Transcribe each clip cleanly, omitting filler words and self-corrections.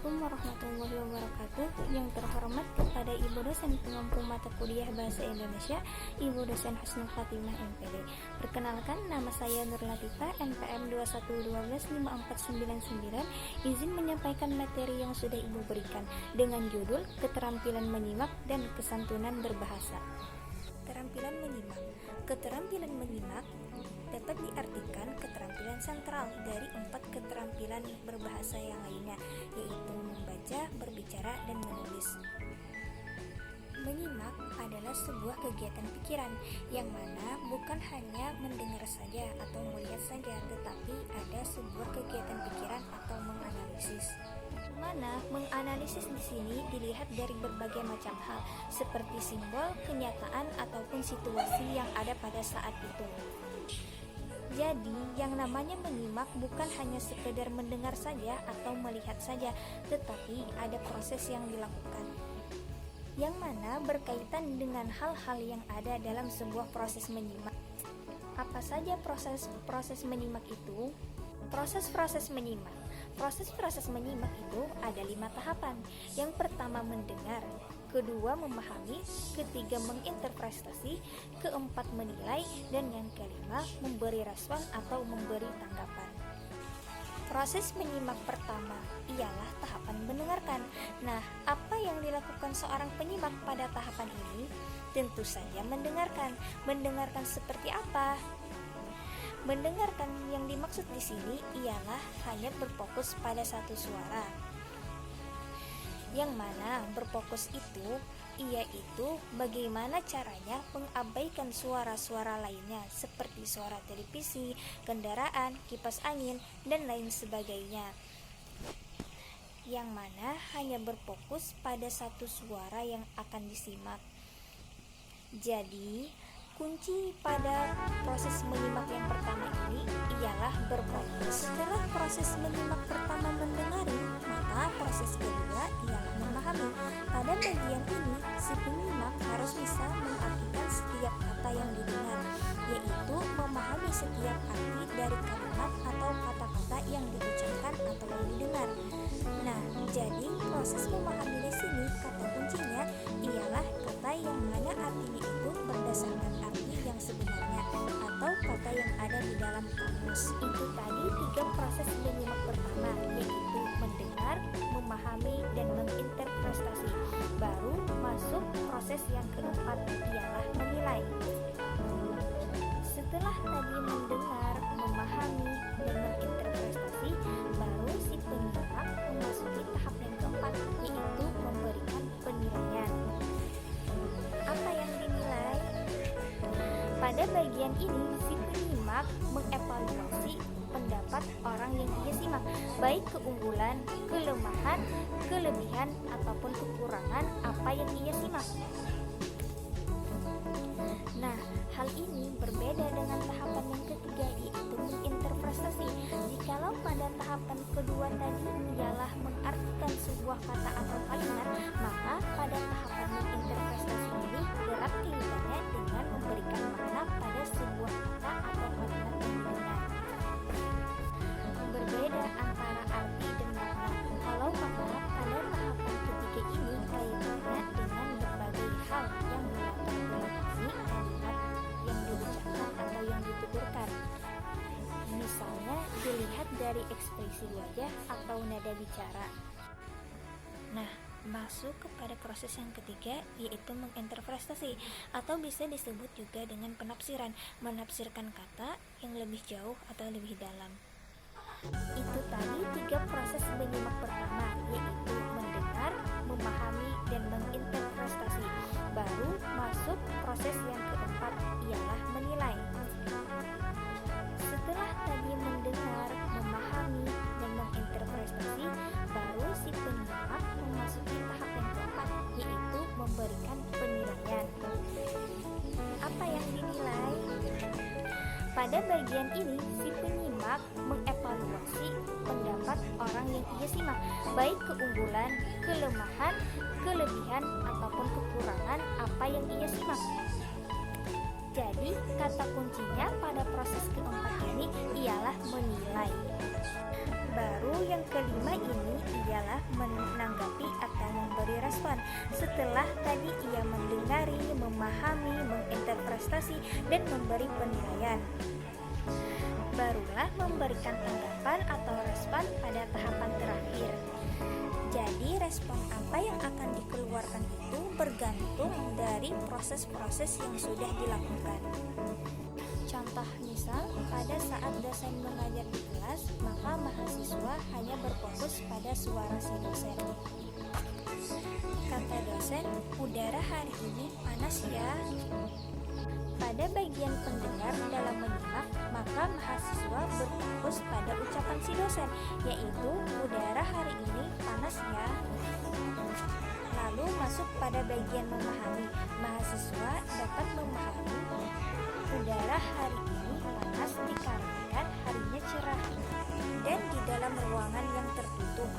Assalamualaikum warahmatullahi wabarakatuh. Yang terhormat kepada Ibu dosen pengampu mata kuliah Bahasa Indonesia, Ibu dosen Husnul Khatimah MPD. Perkenalkan, nama saya Nur Latifah, NPM 2125499. Izin menyampaikan materi yang sudah Ibu berikan dengan judul Keterampilan Menyimak dan Kesantunan Berbahasa. Keterampilan menyimak dapat diartikan keterampilan sentral dari 4 keterampilan berbahasa yang lainnya, yaitu membaca, berbicara, dan menulis. Menyimak adalah sebuah kegiatan pikiran yang mana bukan hanya mendengar saja atau melihat saja, tetapi ada sebuah kegiatan pikiran atau menganalisis. Mana menganalisis di sini dilihat dari berbagai macam hal, seperti simbol, kenyataan, ataupun situasi yang ada pada saat itu. Jadi, yang namanya menyimak bukan hanya sekedar mendengar saja atau melihat saja, tetapi ada proses yang dilakukan, yang mana berkaitan dengan hal-hal yang ada dalam sebuah proses menyimak. Apa saja proses menyimak itu? Proses-proses menyimak itu ada 5 tahapan. Yang pertama mendengar, kedua memahami, ketiga menginterpretasi, keempat menilai, dan yang kelima memberi respon atau memberi tanggapan. Proses menyimak pertama ialah tahapan mendengarkan. Nah, apa yang dilakukan seorang penyimak pada tahapan ini? Tentu saja mendengarkan. Mendengarkan seperti apa? Mendengarkan yang dimaksud di sini ialah hanya berfokus pada satu suara. Yang mana berfokus itu yaitu bagaimana caranya mengabaikan suara-suara lainnya seperti suara televisi, kendaraan, kipas angin, dan lain sebagainya. Yang mana hanya berfokus pada satu suara yang akan disimak. Jadi, kunci pada proses menyimak yang pertama ini ialah berfokus. Setelah proses menyimak pertama mendengari, maka proses kedua ialah memahami. Pada bagian ini, si penyimak harus bisa mengartikan setiap kata yang didengar, yaitu memahami setiap arti dari kalimat atau kata-kata yang diucapkan atau yang didengar. Nah, jadi proses memahami di sini kata kuncinya ialah kata yang mana artinya itu berdasarkan arti yang sebenarnya atau kata yang ada di dalam kamus. Itu tadi 3 proses menyimak pertama, yaitu mendengar, memahami, dan menginterpretasi. Baru masuk proses yang keempat ialah menilai. Setelah tadi mendengar, memahami, dan menginterpretasi, baru si penyimak memasuki tahap yang keempat, yaitu memberikan penilaian. Apa yang dinilai? Pada bagian ini, si penyimak mengevaluasi pendapat orang yang ia simak, baik keunggulan, kelemahan, kelebihan, ataupun kekurangan apa yang ia simak. Nah, hal ini berbeda dengan tahapan yang ketiga, yaitu menginterpretasi. Jikalau pada tahapan kedua tadi ialah mengartikan sebuah kata atau kalimat, maka pada tahapan menginterpretasi ini erat kaitannya dengan memberikan makna pada sebuah kata atau kalimat yang didengar. Berbeda antara arti dan makna. Kalau makna pada tahapan ketiga ini kaitannya dengan berbagai hal yang melatar belakangi kalimat yang diucapkan atau yang dituturkan. Misalnya dilihat dari ekspresi wajah atau nada bicara. Nah, masuk kepada proses yang ketiga, yaitu menginterpretasi, atau bisa disebut juga dengan penafsiran, menafsirkan kata yang lebih jauh atau lebih dalam. Itu tadi 3 proses menyimak pertama, yaitu mendengar, memahami, dan menginterpretasi. Baru masuk proses yang keempat, ialah menilai. Setelah tadi mendengar, memahami, dan menginterpretasi, baru si penyimak memasuki tahap yang keempat, yaitu memberikan penilaian. Apa yang dinilai? Pada bagian ini, si penyimak mengevaluasi pendapat orang yang ia simak, baik keunggulan, kelemahan, kelebihan, ataupun kekurangan apa yang ia simak. Jadi, kata kuncinya pada proses keempat ini ialah menilai. Baru yang kelima ini ialah merespon. Setelah tadi ia mendengari, memahami, menginterpretasi, dan memberi penilaian, barulah memberikan tanggapan atau respon pada tahapan terakhir. Jadi respon apa yang akan dikeluarkan itu bergantung dari proses-proses yang sudah dilakukan. Contoh misal, pada saat dosen mengajar di kelas, maka mahasiswa hanya berfokus pada suara si dosen. Kata dosen, udara hari ini panas ya. Pada bagian pendengar dalam menyimak, maka mahasiswa berfokus pada ucapan si dosen, yaitu udara hari ini panas ya. Lalu masuk pada bagian memahami, mahasiswa dapat memahami udara hari ini panas dikarenakan harinya cerah dan di dalam ruangan yang tertutup.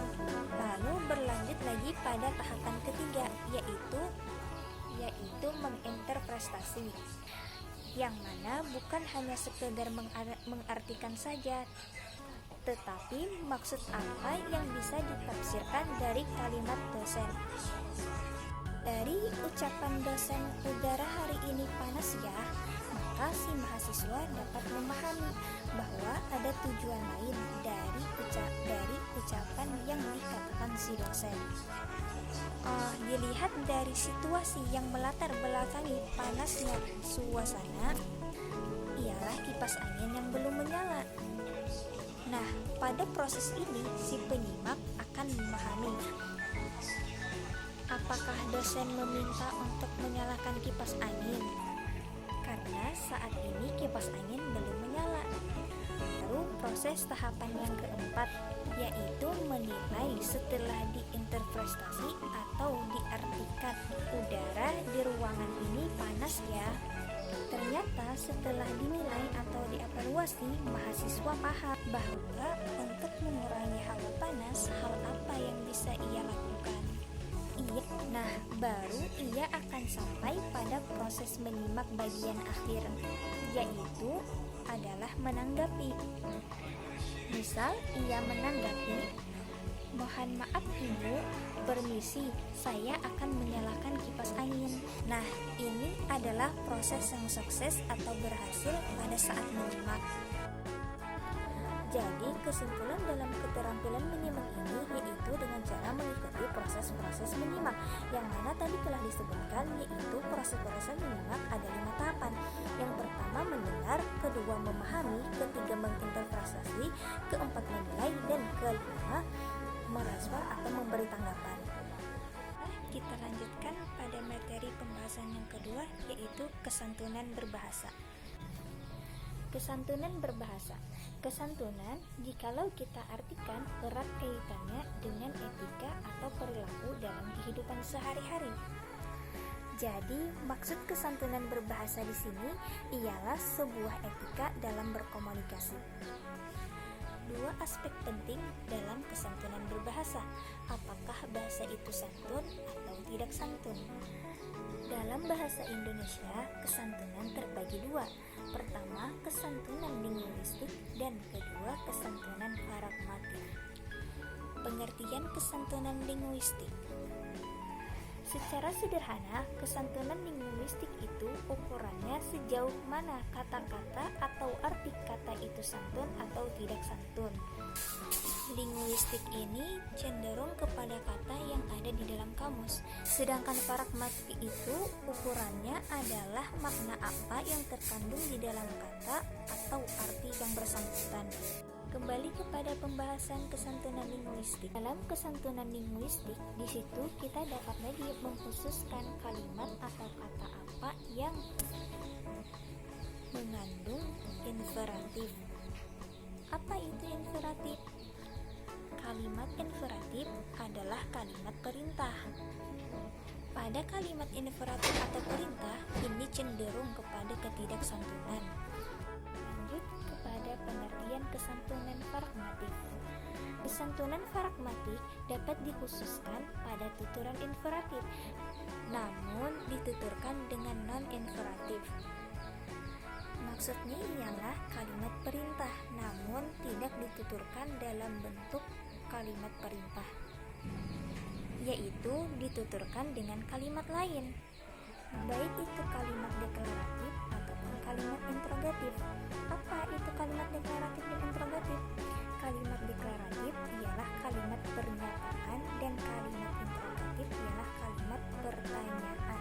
Lalu berlanjut lagi pada tahapan ketiga, yaitu menginterpretasi, yang mana bukan hanya sekedar mengartikan saja, tetapi maksud apa yang bisa ditafsirkan dari kalimat dosen. Dari ucapan dosen udara hari ini panas ya, maka si mahasiswa dapat memahami bahwa ada tujuan lain dari ucapan yang dikatakan si dosen. Dilihat dari situasi yang melatar belakangi panasnya suasana, ialah kipas angin yang belum menyala. Nah, pada proses ini si penyimak akan memahami apakah dosen meminta untuk menyalakan kipas angin, karena saat ini kipas angin belum menyala. Lalu proses tahapan yang keempat, yaitu menilai setelah diinterpretasi atau diartikan udara di ruangan ini panas ya. Ternyata setelah dinilai atau dievaluasi, mahasiswa paham bahwa untuk mengurangi hawa panas, hal apa yang bisa ia lakukan. Nah, baru ia akan sampai pada proses menyimak bagian akhir, yaitu adalah menanggapi. Misal, ia menanggapi, mohon maaf ibu, permisi, saya akan menyalakan kipas angin. Nah, ini adalah proses yang sukses atau berhasil pada saat menyimak. Jadi, kesimpulan dalam keterampilan menyimak ini yaitu dengan cara mengikuti proses-proses menyimak, yang mana tadi telah disebutkan, yaitu proses-proses menyimak ada 5 tahapan. Yang pertama mendengar, kedua memahami, ketiga menginterpretasi, keempat menilai, dan kelima merespon atau memberi tanggapan. Kita lanjutkan pada materi pembahasan yang kedua, yaitu kesantunan berbahasa. Kesantunan berbahasa. Kesantunan, jikalau kita artikan, erat kaitannya dengan etika atau perilaku dalam kehidupan sehari-hari. Jadi, maksud kesantunan berbahasa di sini ialah sebuah etika dalam berkomunikasi. 2 aspek penting dalam kesantunan berbahasa. Apakah bahasa itu santun atau tidak santun? Dalam bahasa Indonesia, kesantunan terbagi 2. Pertama, kesantunan linguistik, dan kedua, kesantunan pragmatik. Pengertian kesantunan linguistik. Secara sederhana, kesantunan linguistik itu ukurannya sejauh mana kata-kata atau arti kata itu santun atau tidak santun. Linguistik ini cenderung kepada kata yang ada di dalam kamus, sedangkan pragmatik itu ukurannya adalah makna apa yang terkandung di dalam kata atau arti yang bersangkutan. Kembali kepada pembahasan kesantunan linguistik. Dalam kesantunan linguistik, di situ kita dapat lagi mengkhususkan kalimat atau kata apa yang mengandung inferatif. Apa itu inferatif? Kalimat inferatif adalah kalimat perintah. Pada kalimat inferatif atau perintah, ini cenderung kepada ketidaksantunan. Lanjut kepada pengertian kesantunan pragmatik. Kesantunan pragmatik dapat dikhususkan pada tuturan inferatif, namun dituturkan dengan non-inferatif. Maksudnya ialah kalimat perintah, namun tidak dituturkan dalam bentuk kalimat perintah. yaitu dituturkan dengan kalimat lain, baik itu kalimat deklaratif ataupun kalimat interrogatif. Apa itu kalimat deklaratif dan interrogatif? Kalimat deklaratif ialah kalimat pernyataan dan kalimat interrogatif ialah kalimat pertanyaan.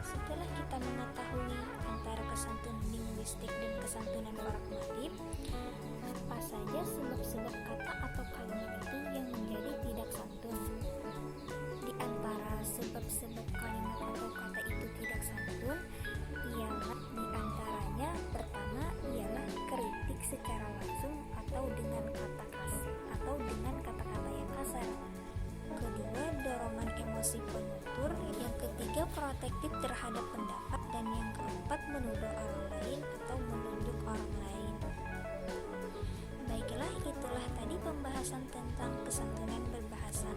Setelah kita mengetahui antara kesantunan linguistik dan kesantunan pragmatik, apa saja sebab-sebab kata atau kalimat itu yang menjadi tidak santun? Di antara sebab-sebab kalimat atau kata itu tidak santun, ialah di antaranya pertama ialah kritik secara langsung atau dengan kata kasar atau dengan kata-kata yang kasar. Kedua, dorongan emosi penutur. Yang ketiga, protektif terhadap pendapat. Dan yang keempat, menuduh orang lain atau menunjuk orang lain. Baiklah, itulah tadi pembahasan tentang kesantunan berbahasa,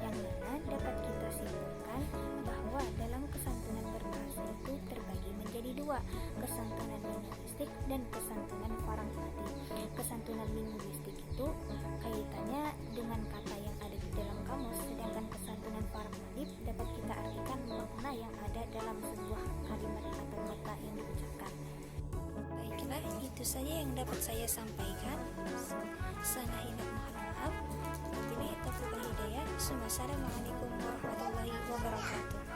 yang mana dapat kita simpulkan bahwa dalam kesantunan berbahasa itu terbagi menjadi dua, kesantunan linguistik dan kesantunan pragmatik. Kesantunan linguistik itu kaitannya dengan kata yang ada di dalam kamus, sedangkan kesantunan pragmatik dapat kita artikan makna yang ada dalam sebuah kalimat atau kata yang diucapkan. Baiklah, itu saja yang dapat saya sampaikan. Sana hilaf mohon maaf. Wabillahi taufiq wal hidayah. Assalamualaikum warahmatullahi wabarakatuh.